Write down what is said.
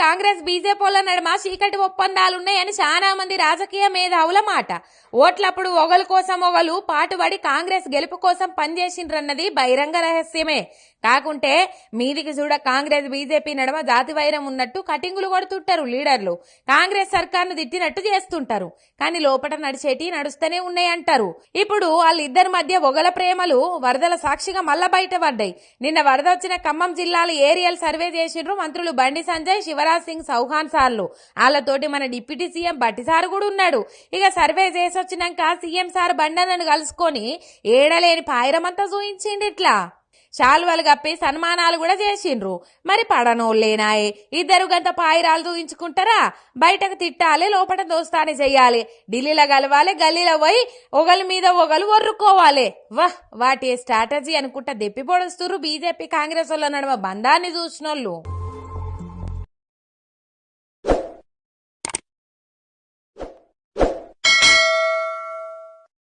కాంగ్రెస్ బీజేపీల నడుమ చీకటి ఒప్పందాలున్నాయని చాలా మంది రాజకీయ మేధావుల మాట. ఓట్లప్పుడు ఒగలు కోసం ఒగలు పాటుపడి కాంగ్రెస్ గెలుపు కోసం పనిచేసిండ్రన్నది బహిరంగ రహస్యమే. కాకుంటే మీదికి చూడ కాంగ్రెస్ బీజేపీ నడుమ జాతి వైరం ఉన్నట్టు కటింగులు కొడుతుంటారు లీడర్లు. కాంగ్రెస్ సర్కార్ను తిట్టినట్టు చేస్తుంటారు. కానీ లోపట నడిచేటి నడుస్తూనే ఉన్నాయంటారు. ఇప్పుడు వాళ్ళిద్దరి మధ్య ఒగల ప్రేమలు వరదల సాక్షిగా మళ్ళా బయటపడ్డాయి. నిన్న వరద వచ్చిన ఖమ్మం జిల్లాలో ఏరియల్ సర్వే చేసిండ్రు మంత్రులు బండి సంజయ్, శివరాజ్ సింగ్ చౌహాన్ సార్లు. వాళ్ళతోటి మన డిప్యూటీ సీఎం బట్టి సార్ కూడా ఉన్నాడు. ఇక సర్వే చేసి వచ్చినాక సీఎం సార్ బండనను కలుసుకొని ఏడలేని పాయిరమంతా చూయించిండి. ఇట్లా శాలువలు కప్పి సన్మానాలు కూడా చేసిండ్రు. మరి పడనోళ్ళేనాయే ఇద్దరు గంత పాయిరాలు చూయించుకుంటారా? బయటకు తిట్టాలి, లోపల దోస్తానే చెయ్యాలి, ఢిల్లీలో కలవాలి, గల్లీలో పోయి ఒగలు మీద ఒగలు ఒర్రుకోవాలి. వాటి స్ట్రాటజీ అనుకుంటా దెప్పి పొడుస్తురు బీజేపీ కాంగ్రెస్ వాళ్ళ నడుమ బంధాన్ని చూసినోళ్ళు.